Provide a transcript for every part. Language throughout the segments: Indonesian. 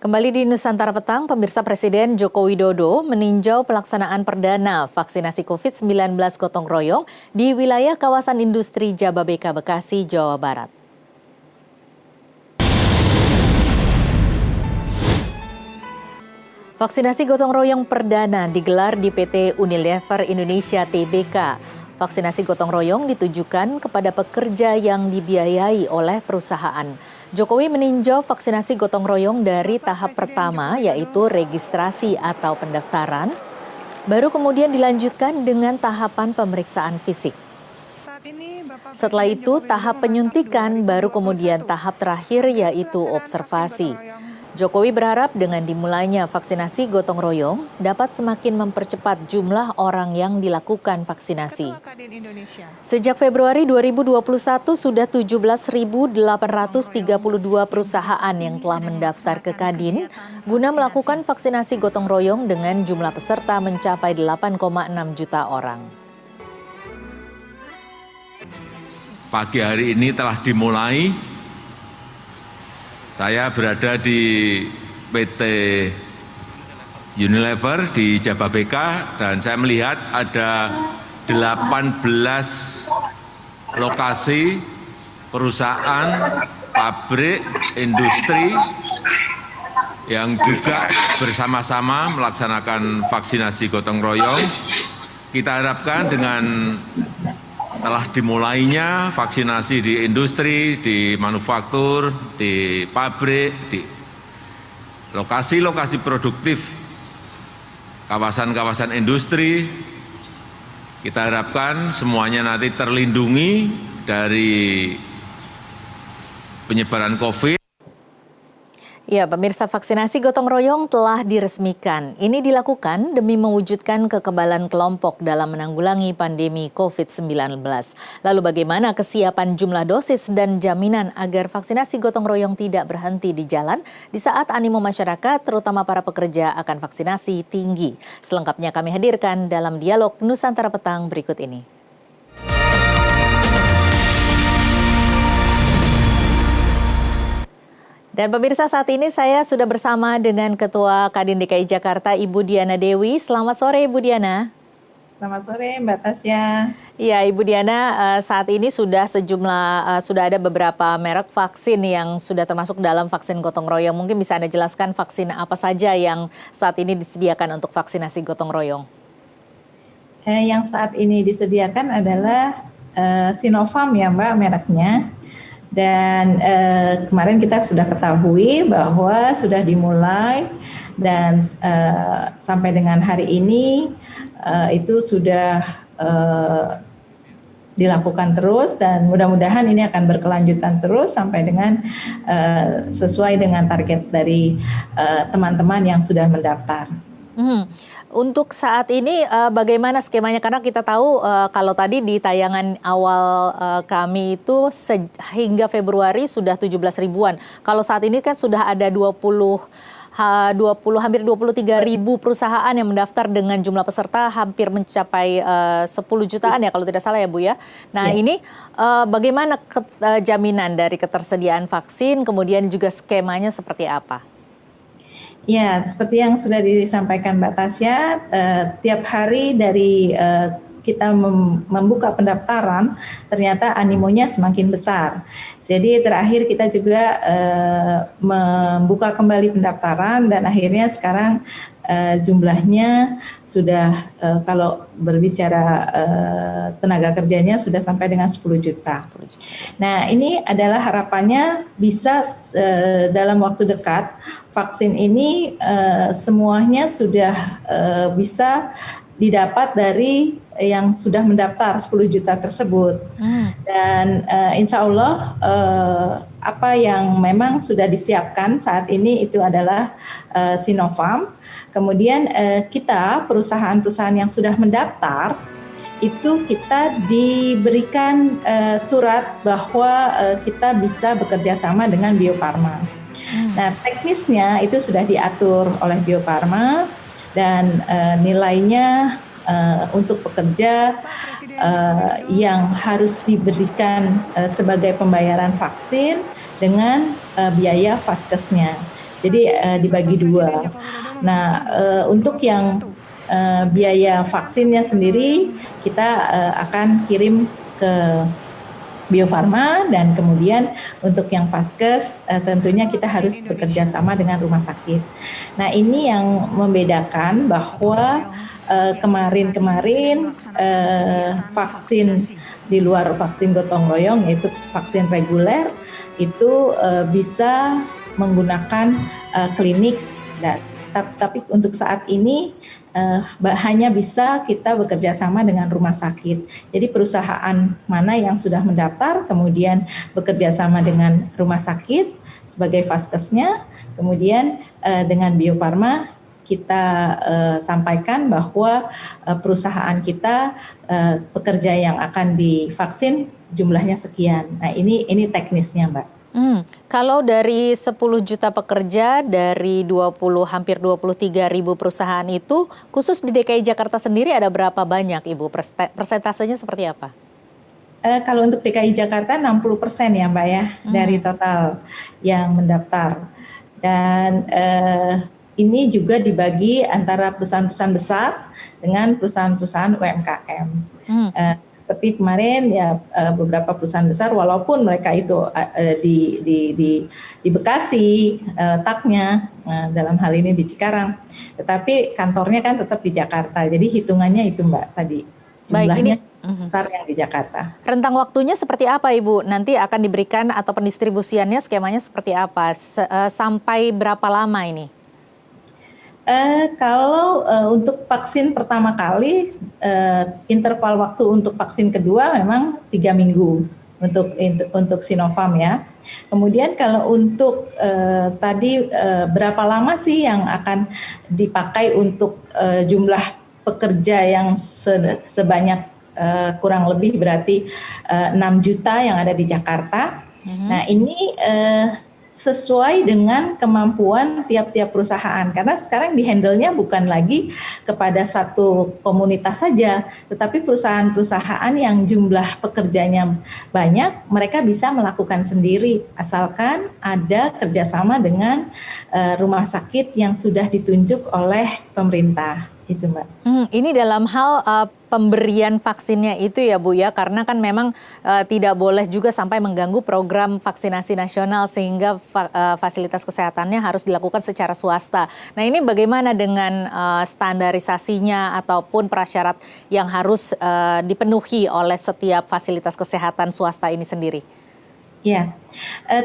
Kembali di Nusantara Petang, pemirsa Presiden Joko Widodo meninjau pelaksanaan perdana vaksinasi COVID-19 gotong royong di wilayah kawasan industri Jababeka, Bekasi, Jawa Barat. Vaksinasi gotong royong perdana digelar di PT Unilever Indonesia Tbk. Vaksinasi gotong royong ditujukan kepada pekerja yang dibiayai oleh perusahaan. Jokowi meninjau vaksinasi gotong royong dari tahap pertama, yaitu registrasi atau pendaftaran, baru kemudian dilanjutkan dengan tahapan pemeriksaan fisik. Setelah itu, tahap penyuntikan, baru kemudian tahap terakhir yaitu observasi. Jokowi berharap dengan dimulainya vaksinasi gotong royong dapat semakin mempercepat jumlah orang yang dilakukan vaksinasi. Sejak Februari 2021 sudah 17.832 perusahaan yang telah mendaftar ke Kadin guna melakukan vaksinasi gotong royong dengan jumlah peserta mencapai 8,6 juta orang. Pagi hari ini telah dimulai. Saya berada di PT Unilever di Jababeka dan saya melihat ada 18 lokasi perusahaan, pabrik, industri yang juga bersama-sama melaksanakan vaksinasi gotong royong. Kita harapkan dengan telah dimulainya vaksinasi di industri, di manufaktur, di pabrik, di lokasi-lokasi produktif, kawasan-kawasan industri, kita harapkan semuanya nanti terlindungi dari penyebaran COVID. Ya, pemirsa, vaksinasi gotong royong telah diresmikan. Ini dilakukan demi mewujudkan kekebalan kelompok dalam menanggulangi pandemi COVID-19. Lalu bagaimana kesiapan jumlah dosis dan jaminan agar vaksinasi gotong royong tidak berhenti di jalan di saat animo masyarakat, terutama para pekerja, akan vaksinasi tinggi? Selengkapnya kami hadirkan dalam dialog Nusantara Petang berikut ini. Dan pemirsa, saat ini saya sudah bersama dengan Ketua Kadin DKI Jakarta, Ibu Diana Dewi. Selamat sore, Ibu Diana. Selamat sore, Mbak Tasya. Iya, Ibu Diana, saat ini sudah sudah ada beberapa merek vaksin yang sudah termasuk dalam vaksin gotong royong. Mungkin bisa Anda jelaskan vaksin apa saja yang saat ini disediakan untuk vaksinasi gotong royong? Yang saat ini disediakan adalah Sinovac ya, Mbak, mereknya. Dan kemarin kita sudah ketahui bahwa sudah dimulai dan sampai dengan hari ini itu sudah dilakukan terus dan mudah-mudahan ini akan berkelanjutan terus sampai dengan sesuai dengan target dari teman-teman yang sudah mendaftar. Untuk saat ini bagaimana skemanya? Karena kita tahu kalau tadi di tayangan awal kami itu hingga Februari sudah 17 ribuan. Kalau saat ini kan sudah ada hampir 23 ribu perusahaan yang mendaftar dengan jumlah peserta hampir mencapai 10 jutaan ya kalau tidak salah ya Bu ya. Nah ini bagaimana jaminan dari ketersediaan vaksin, kemudian juga skemanya seperti apa? Ya, seperti yang sudah disampaikan Mbak Tasya, tiap hari dari kita membuka pendaftaran, ternyata animonya semakin besar. Jadi terakhir kita juga membuka kembali pendaftaran dan akhirnya sekarang jumlahnya sudah kalau berbicara tenaga kerjanya sudah sampai dengan 10 juta. Nah, ini adalah harapannya bisa dalam waktu dekat vaksin ini semuanya sudah bisa didapat dari yang sudah mendaftar 10 juta tersebut. Dan insya Allah apa yang memang sudah disiapkan saat ini itu adalah Sinovac. Kemudian kita perusahaan-perusahaan yang sudah mendaftar itu kita diberikan surat bahwa kita bisa bekerja sama dengan Bio Farma. Nah, teknisnya itu sudah diatur oleh Bio Farma dan nilainya untuk pekerja yang harus diberikan sebagai pembayaran vaksin dengan biaya vaskesnya. Jadi dibagi dua. Nah, untuk yang biaya vaksinnya sendiri kita akan kirim ke Bio Farma, dan kemudian untuk yang Vaskes tentunya kita harus bekerja sama dengan rumah sakit. Nah, ini yang membedakan bahwa kemarin-kemarin vaksin di luar vaksin gotong royong, yaitu vaksin reguler, itu bisa menggunakan klinik. Tapi untuk saat ini hanya bisa kita bekerja sama dengan rumah sakit. Jadi perusahaan mana yang sudah mendaftar, kemudian bekerja sama dengan rumah sakit sebagai vaskesnya, kemudian dengan Bio Farma kita sampaikan bahwa perusahaan kita pekerja yang akan divaksin jumlahnya sekian. Nah, ini teknisnya, Mbak. Kalau dari 10 juta pekerja dari hampir 23 ribu perusahaan itu, khusus di DKI Jakarta sendiri ada berapa banyak, Ibu? Persentasenya seperti apa? Kalau untuk DKI Jakarta 60% ya, Mbak ya, dari total yang mendaftar. Dan ini juga dibagi antara perusahaan-perusahaan besar dengan perusahaan-perusahaan UMKM. Seperti kemarin ya beberapa perusahaan besar, walaupun mereka itu di Bekasi letaknya, dalam hal ini di Cikarang, tetapi kantornya kan tetap di Jakarta. Jadi hitungannya itu, Mbak, tadi jumlahnya besar yang di Jakarta. Rentang waktunya seperti apa, Ibu? Nanti akan diberikan atau pendistribusiannya skemanya seperti apa? Sampai berapa lama ini? Kalau untuk vaksin pertama kali, interval waktu untuk vaksin kedua memang 3 minggu untuk Sinovac ya. Kemudian kalau untuk tadi berapa lama sih yang akan dipakai untuk jumlah pekerja yang sebanyak kurang lebih berarti 6 juta yang ada di Jakarta. Nah, ini sesuai dengan kemampuan tiap-tiap perusahaan, karena sekarang di-handle-nya bukan lagi kepada satu komunitas saja, tetapi perusahaan-perusahaan yang jumlah pekerjanya banyak, mereka bisa melakukan sendiri asalkan ada kerjasama dengan rumah sakit yang sudah ditunjuk oleh pemerintah. Itu, Mbak. Ini dalam hal pemberian vaksinnya itu ya, Bu ya, karena kan memang tidak boleh juga sampai mengganggu program vaksinasi nasional sehingga fasilitas kesehatannya harus dilakukan secara swasta. Nah, ini bagaimana dengan standarisasinya ataupun prasyarat yang harus dipenuhi oleh setiap fasilitas kesehatan swasta ini sendiri? Ya,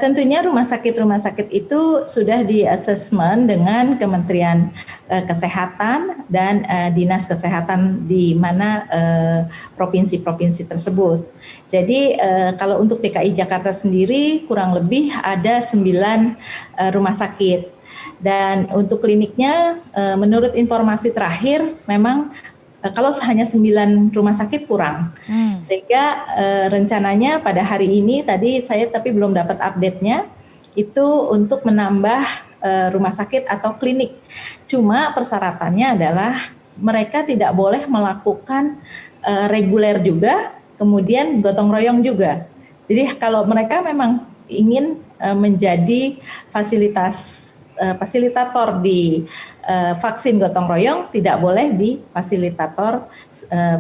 tentunya rumah sakit itu sudah di-assessment dengan Kementerian Kesehatan dan Dinas Kesehatan di mana provinsi-provinsi tersebut. Jadi kalau untuk DKI Jakarta sendiri kurang lebih ada 9 rumah sakit. Dan untuk kliniknya menurut informasi terakhir memang kalau hanya 9 rumah sakit kurang, sehingga rencananya pada hari ini tadi saya tapi belum dapat update-nya itu untuk menambah rumah sakit atau klinik. Cuma persyaratannya adalah mereka tidak boleh melakukan reguler juga, kemudian gotong royong juga. Jadi kalau mereka memang ingin menjadi fasilitator di vaksin gotong royong, tidak boleh di fasilitator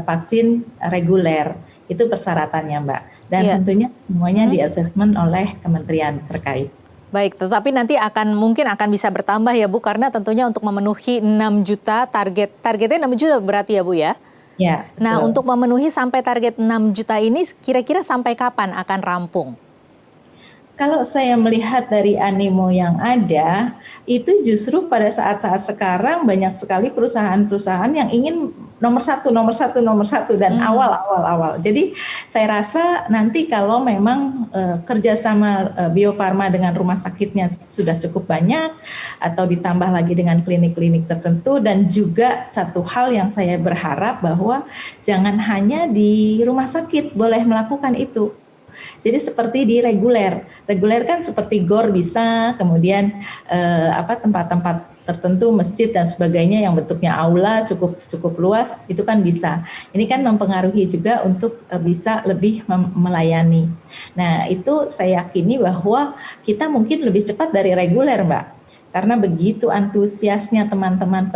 vaksin reguler. Itu persyaratannya, Mbak. Dan tentunya semuanya di-assessment oleh kementerian terkait. Baik, tetapi nanti mungkin akan bisa bertambah ya, Bu, karena tentunya untuk memenuhi 6 juta targetnya 6 juta berarti ya, Bu ya? Ya, betul. Nah, untuk memenuhi sampai target 6 juta ini kira-kira sampai kapan akan rampung? Kalau saya melihat dari animo yang ada, itu justru pada saat-saat sekarang banyak sekali perusahaan-perusahaan yang ingin nomor satu dan awal. Jadi saya rasa nanti kalau memang kerjasama Bio Farma dengan rumah sakitnya sudah cukup banyak, atau ditambah lagi dengan klinik-klinik tertentu, dan juga satu hal yang saya berharap bahwa jangan hanya di rumah sakit boleh melakukan itu. Jadi seperti di reguler kan seperti GOR bisa, kemudian tempat-tempat tertentu, masjid dan sebagainya yang bentuknya aula cukup luas, itu kan bisa. Ini kan mempengaruhi juga untuk bisa lebih melayani. Nah, itu saya yakini bahwa kita mungkin lebih cepat dari reguler, Mbak. karena begitu antusiasnya teman-teman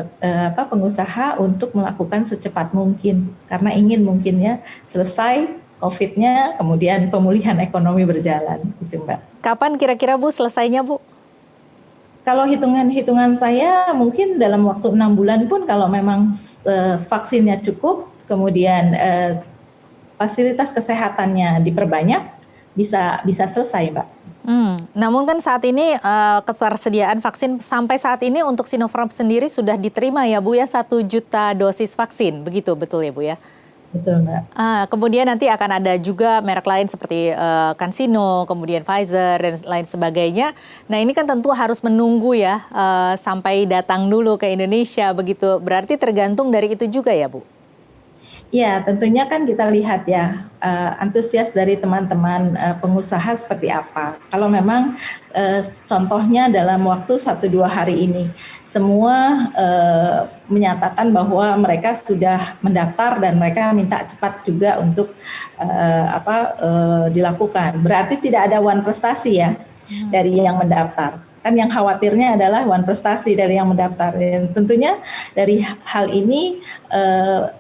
pengusaha untuk melakukan secepat mungkin, karena ingin mungkin ya selesai COVID-nya, kemudian pemulihan ekonomi berjalan, gitu Mbak. Kapan kira-kira Bu selesainya Bu? Kalau hitungan-hitungan saya mungkin dalam waktu 6 bulan pun kalau memang vaksinnya cukup, kemudian fasilitas kesehatannya diperbanyak, bisa selesai Mbak. Namun kan saat ini ketersediaan vaksin sampai saat ini untuk Sinopharm sendiri sudah diterima ya Bu ya, 1 juta dosis vaksin, begitu betul ya Bu ya? Betul Mbak. Kemudian nanti akan ada juga merek lain seperti CanSino, kemudian Pfizer dan lain sebagainya. Nah ini kan tentu harus menunggu ya sampai datang dulu ke Indonesia begitu. Berarti tergantung dari itu juga ya Bu? Ya, tentunya kan kita lihat ya antusias dari teman-teman pengusaha seperti apa. Kalau memang contohnya dalam waktu 1-2 hari ini semua menyatakan bahwa mereka sudah mendaftar dan mereka minta cepat juga untuk dilakukan. Berarti tidak ada one prestasi ya dari yang mendaftar. Kan yang khawatirnya adalah one prestasi dari yang mendaftar. Dan tentunya dari hal ini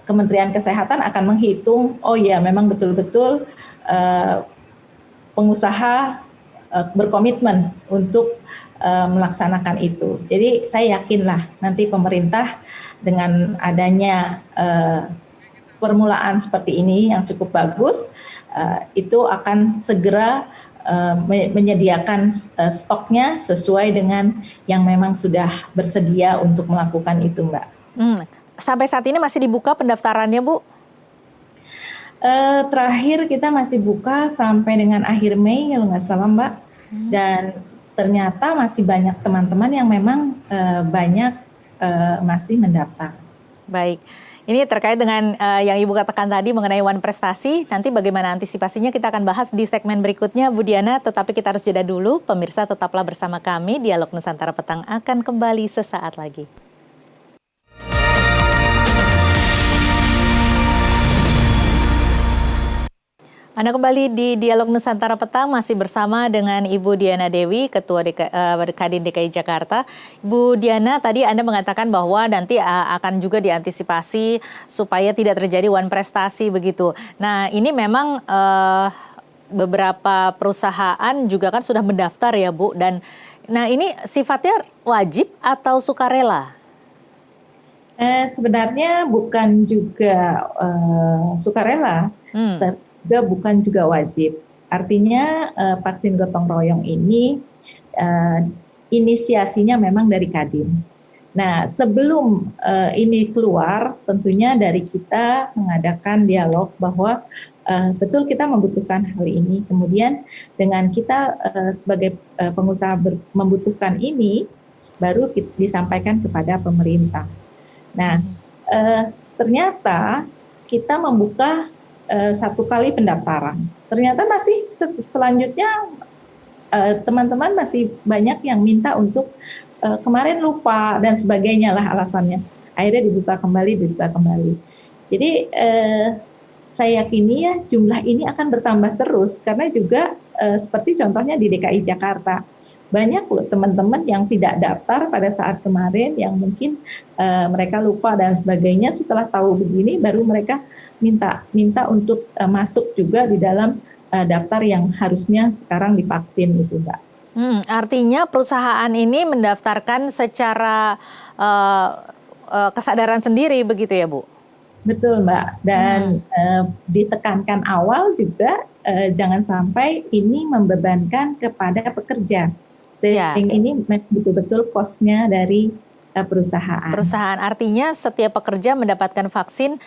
Kementerian Kesehatan akan menghitung, oh ya memang betul-betul pengusaha berkomitmen untuk melaksanakan itu. Jadi saya yakinlah nanti pemerintah dengan adanya permulaan seperti ini yang cukup bagus, itu akan segera menyediakan stoknya sesuai dengan yang memang sudah bersedia untuk melakukan itu Mbak. Sampai saat ini masih dibuka pendaftarannya Bu? Terakhir kita masih buka sampai dengan akhir Mei kalau nggak salah Mbak. Dan ternyata masih banyak teman-teman yang memang masih mendaftar. Baik. Ini terkait dengan yang Ibu katakan tadi mengenai one prestasi, nanti bagaimana antisipasinya kita akan bahas di segmen berikutnya Bu Diana, tetapi kita harus jeda dulu. Pemirsa tetaplah bersama kami, Dialog Nusantara Petang akan kembali sesaat lagi. Anda kembali di Dialog Nusantara Petang masih bersama dengan Ibu Diana Dewi, Ketua Kadin DKI Jakarta. Bu Diana, tadi Anda mengatakan bahwa nanti akan juga diantisipasi supaya tidak terjadi one prestasi begitu. Nah ini memang beberapa perusahaan juga kan sudah mendaftar ya Bu. Dan nah ini sifatnya wajib atau sukarela? Sebenarnya bukan juga sukarela. Juga bukan juga wajib. Artinya vaksin gotong royong ini inisiasinya memang dari Kadin. Nah, sebelum ini keluar, tentunya dari kita mengadakan dialog bahwa betul kita membutuhkan hal ini. Kemudian dengan kita sebagai pengusaha membutuhkan ini, baru disampaikan kepada pemerintah. Nah, ternyata kita membuka 1 kali pendaftaran. Ternyata masih selanjutnya teman-teman masih banyak yang minta untuk kemarin lupa dan sebagainya lah alasannya. Akhirnya dibuka kembali. Jadi saya yakini ya jumlah ini akan bertambah terus karena juga seperti contohnya di DKI Jakarta. Banyak loh teman-teman yang tidak daftar pada saat kemarin yang mungkin mereka lupa dan sebagainya, setelah tahu begini baru mereka minta untuk masuk juga di dalam daftar yang harusnya sekarang divaksin gitu Mbak. Artinya perusahaan ini mendaftarkan secara kesadaran sendiri begitu ya Bu? Betul Mbak, dan ditekankan awal juga jangan sampai ini membebankan kepada pekerja. Sehingga ini betul-betul cost-nya dari perusahaan. Artinya setiap pekerja mendapatkan vaksin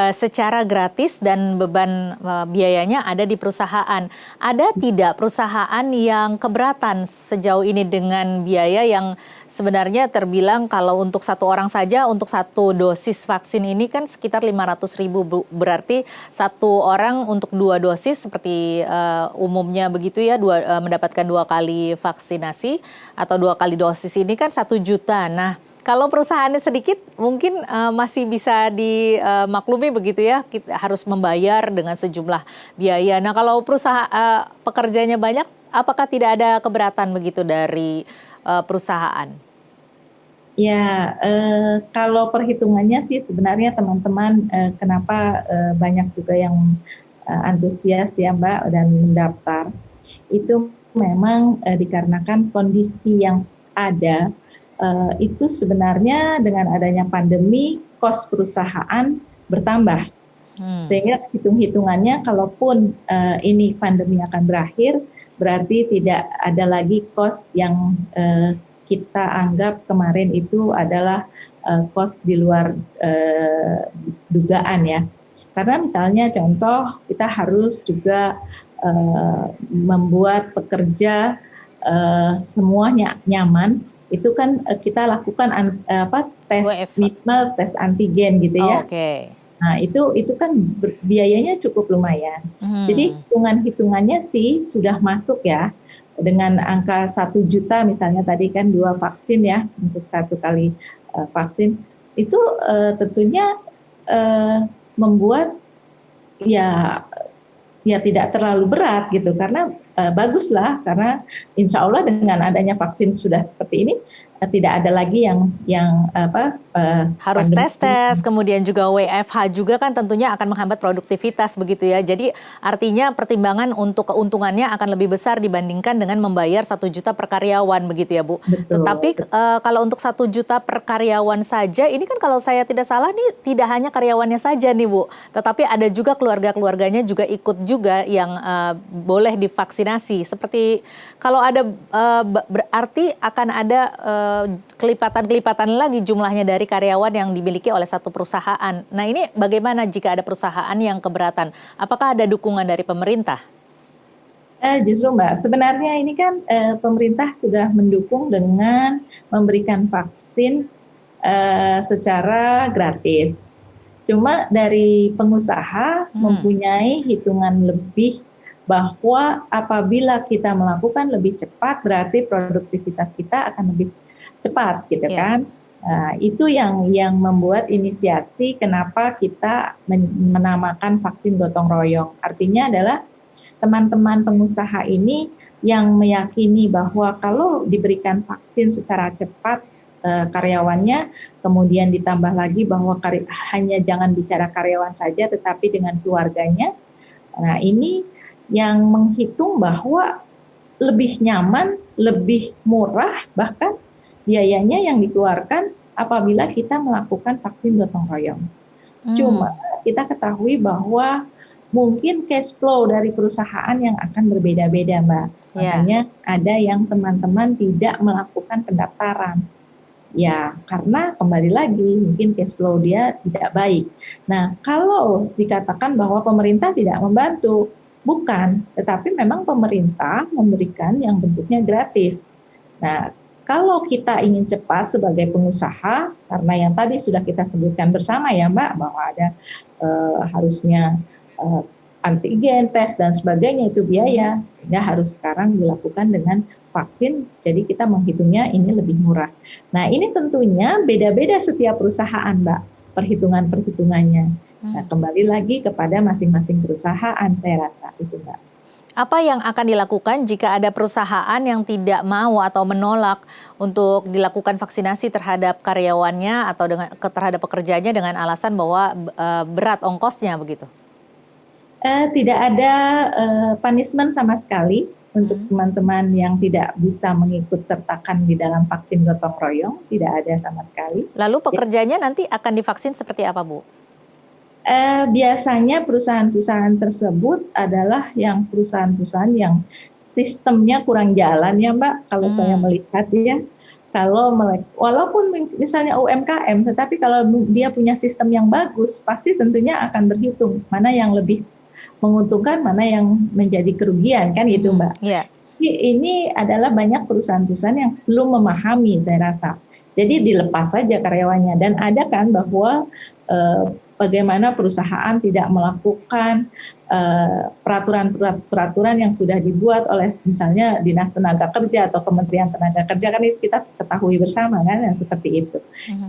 secara gratis dan beban biayanya ada di perusahaan. Ada tidak perusahaan yang keberatan sejauh ini dengan biaya yang sebenarnya terbilang kalau untuk 1 orang saja untuk 1 dosis vaksin ini kan sekitar 500.000, berarti 1 orang untuk 2 dosis seperti umumnya begitu ya, mendapatkan 2 kali vaksinasi atau 2 kali dosis ini kan 1 juta. Nah, kalau perusahaannya sedikit mungkin masih bisa dimaklumi begitu ya, kita harus membayar dengan sejumlah biaya. Nah kalau pekerjanya banyak, apakah tidak ada keberatan begitu dari perusahaan? Ya, kalau perhitungannya sih sebenarnya teman-teman kenapa banyak juga yang antusias ya Mbak dan mendaftar, itu memang dikarenakan kondisi yang ada, itu sebenarnya dengan adanya pandemi kos perusahaan bertambah. Sehingga hitung-hitungannya kalaupun ini pandemi akan berakhir, berarti tidak ada lagi kos yang kita anggap kemarin itu adalah kos di luar dugaan ya. Karena misalnya contoh kita harus juga membuat pekerja semuanya nyaman, itu kan kita lakukan tes WFH. minimal tes antigen gitu ya. Oke. Nah, itu kan biayanya cukup lumayan. Jadi hitungannya sih sudah masuk ya dengan angka 1 juta misalnya tadi kan 2 vaksin ya untuk 1 kali vaksin. Itu tentunya membuat ya tidak terlalu berat gitu karena baguslah karena insya Allah dengan adanya vaksin sudah seperti ini tidak ada lagi yang harus tes kemudian juga WFH juga kan tentunya akan menghambat produktivitas begitu ya. Jadi artinya pertimbangan untuk keuntungannya akan lebih besar dibandingkan dengan membayar 1 juta per karyawan begitu ya Bu. Betul. Tetapi kalau untuk 1 juta per karyawan saja ini kan kalau saya tidak salah nih tidak hanya karyawannya saja nih Bu, tetapi ada juga keluarga-keluarganya juga ikut juga yang boleh divaksinasi. Seperti kalau ada berarti akan ada kelipatan-kelipatan lagi jumlahnya dari karyawan yang dimiliki oleh satu perusahaan. Nah ini bagaimana jika ada perusahaan yang keberatan? Apakah ada dukungan dari pemerintah? Justru Mbak, sebenarnya ini kan pemerintah sudah mendukung dengan memberikan vaksin secara gratis. Cuma dari pengusaha mempunyai hitungan lebih bahwa apabila kita melakukan lebih cepat berarti produktivitas kita akan lebih cepat gitu kan. Nah, itu yang membuat inisiasi kenapa kita menamakan vaksin gotong royong. Artinya adalah teman-teman pengusaha ini yang meyakini bahwa kalau diberikan vaksin secara cepat karyawannya, kemudian ditambah lagi bahwa hanya jangan bicara karyawan saja tetapi dengan keluarganya. Nah, ini yang menghitung bahwa lebih nyaman, lebih murah, bahkan biayanya yang dikeluarkan apabila kita melakukan vaksin gotong royong. Cuma kita ketahui bahwa mungkin cash flow dari perusahaan yang akan berbeda-beda Mbak. Makanya ada yang teman-teman tidak melakukan pendaftaran. Ya karena kembali lagi mungkin cash flow dia tidak baik. Nah kalau dikatakan bahwa pemerintah tidak membantu, bukan. Tetapi memang pemerintah memberikan yang bentuknya gratis. Nah kalau kita ingin cepat sebagai pengusaha, karena yang tadi sudah kita sebutkan bersama ya Mbak, bahwa ada harusnya antigen, tes dan sebagainya itu biaya, sehingga harus sekarang dilakukan dengan vaksin, jadi kita menghitungnya ini lebih murah. Nah ini tentunya beda-beda setiap perusahaan Mbak, perhitungannya. Nah kembali lagi kepada masing-masing perusahaan saya rasa itu Mbak. Apa yang akan dilakukan jika ada perusahaan yang tidak mau atau menolak untuk dilakukan vaksinasi terhadap karyawannya atau terhadap pekerjanya dengan alasan bahwa berat ongkosnya begitu? Tidak ada punishment sama sekali untuk teman-teman yang tidak bisa mengikut sertakan di dalam vaksin gotong royong, tidak ada sama sekali. Lalu pekerjanya nanti akan divaksin seperti apa Bu? Biasanya perusahaan-perusahaan tersebut adalah yang perusahaan-perusahaan yang sistemnya kurang jalan ya Mbak, kalau saya melihat ya. Kalau walaupun misalnya UMKM, tetapi kalau dia punya sistem yang bagus, pasti tentunya akan berhitung mana yang lebih menguntungkan, mana yang menjadi kerugian kan itu Mbak. Ini adalah banyak perusahaan-perusahaan yang belum memahami saya rasa. Jadi dilepas saja karyawannya dan ada kan bahwa bagaimana perusahaan tidak melakukan peraturan-peraturan yang sudah dibuat oleh misalnya Dinas Tenaga Kerja atau Kementerian Tenaga Kerja kan kita ketahui bersama kan yang seperti itu.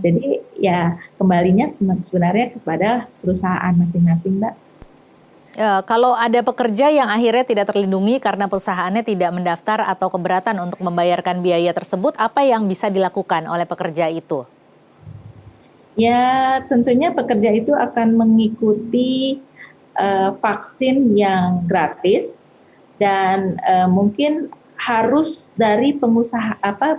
Jadi ya kembalinya sebenarnya kepada perusahaan masing-masing Mbak. Kalau ada pekerja yang akhirnya tidak terlindungi karena perusahaannya tidak mendaftar atau keberatan untuk membayarkan biaya tersebut, apa yang bisa dilakukan oleh pekerja itu? Ya, tentunya pekerja itu akan mengikuti vaksin yang gratis dan mungkin harus dari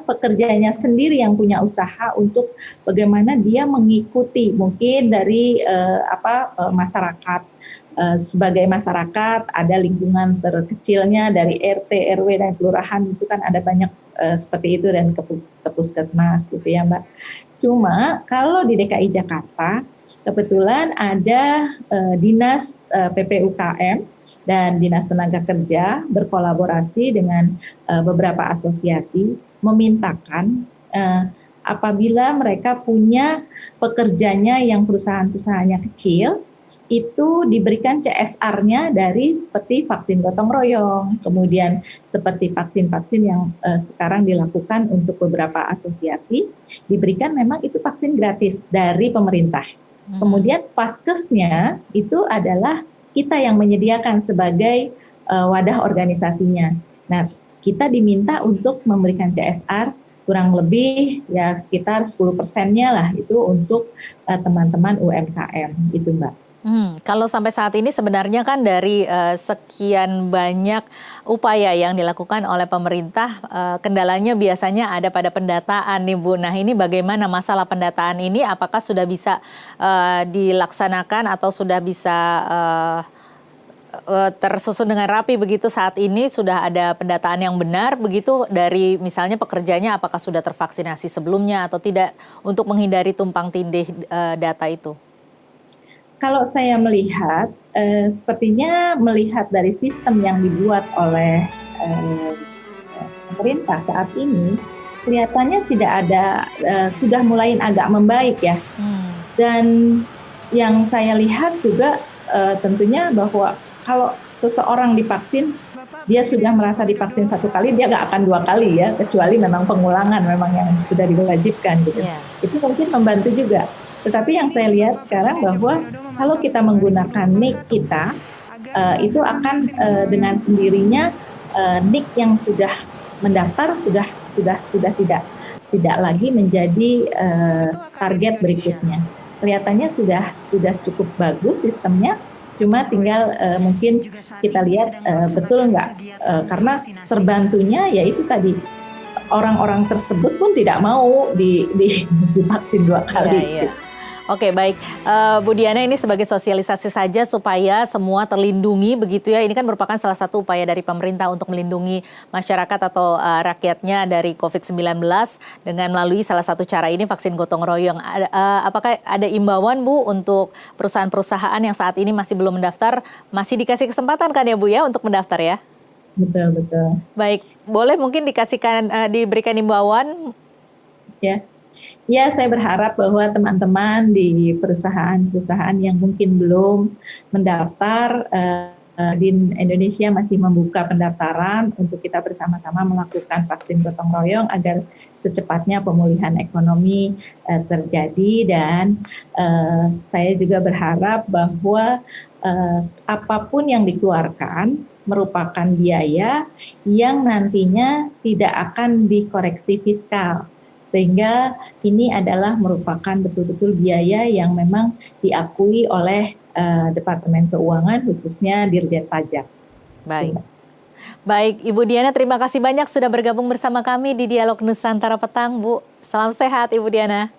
pekerjanya sendiri yang punya usaha untuk bagaimana dia mengikuti mungkin dari masyarakat. Sebagai masyarakat ada lingkungan terkecilnya dari RT, RW dan kelurahan itu kan ada banyak seperti itu dan ke puskesmas gitu ya Mbak. Cuma kalau di DKI Jakarta kebetulan ada dinas PPUKM dan Dinas Tenaga Kerja berkolaborasi dengan beberapa asosiasi memintakan apabila mereka punya pekerjanya yang perusahaan-perusahaannya kecil, itu diberikan CSR-nya dari seperti vaksin gotong royong, kemudian seperti vaksin-vaksin yang sekarang dilakukan untuk beberapa asosiasi, diberikan memang itu vaksin gratis dari pemerintah. Kemudian paskesnya itu adalah kita yang menyediakan sebagai wadah organisasinya. Nah, kita diminta untuk memberikan CSR kurang lebih ya sekitar 10%-nya lah itu untuk teman-teman UMKM gitu Mbak. Kalau sampai saat ini sebenarnya kan dari sekian banyak upaya yang dilakukan oleh pemerintah, kendalanya biasanya ada pada pendataan nih Bu. Nah ini bagaimana masalah pendataan ini, apakah sudah bisa dilaksanakan atau sudah bisa tersusun dengan rapi begitu saat ini? Sudah ada pendataan yang benar begitu dari misalnya pekerjanya, apakah sudah tervaksinasi sebelumnya atau tidak, untuk menghindari tumpang tindih data itu? Kalau saya melihat, sepertinya melihat dari sistem yang dibuat oleh pemerintah saat ini, kelihatannya tidak ada, sudah mulai agak membaik ya. Dan yang saya lihat juga tentunya bahwa kalau seseorang divaksin, dia sudah merasa divaksin 1 kali, dia nggak akan 2 kali ya, kecuali memang pengulangan, memang yang sudah diwajibkan gitu. Itu mungkin membantu juga. Tetapi yang saya lihat sekarang bahwa kalau kita menggunakan NIK kita, itu akan dengan sendirinya NIK yang sudah mendaftar sudah tidak lagi menjadi target berikutnya. Kelihatannya sudah cukup bagus sistemnya, cuma tinggal mungkin kita lihat betul nggak, karena terbantunya yaitu tadi orang-orang tersebut pun tidak mau divaksin 2 kali. Iya. Oke, baik. Bu Diana, ini sebagai sosialisasi saja supaya semua terlindungi begitu ya. Ini kan merupakan salah satu upaya dari pemerintah untuk melindungi masyarakat atau rakyatnya dari COVID-19 dengan melalui salah satu cara ini vaksin gotong royong. Apakah ada imbauan Bu untuk perusahaan-perusahaan yang saat ini masih belum mendaftar, masih dikasih kesempatan kan ya Bu ya untuk mendaftar ya? Betul. Baik, boleh mungkin diberikan imbauan? Ya, saya berharap bahwa teman-teman di perusahaan-perusahaan yang mungkin belum mendaftar di Indonesia masih membuka pendaftaran untuk kita bersama-sama melakukan vaksin gotong royong agar secepatnya pemulihan ekonomi terjadi, dan saya juga berharap bahwa apapun yang dikeluarkan merupakan biaya yang nantinya tidak akan dikoreksi fiskal. Sehingga ini adalah merupakan betul-betul biaya yang memang diakui oleh Departemen Keuangan, khususnya Dirjen Pajak. Baik, Ibu Diana, terima kasih banyak sudah bergabung bersama kami di Dialog Nusantara Petang, Bu. Salam sehat, Ibu Diana.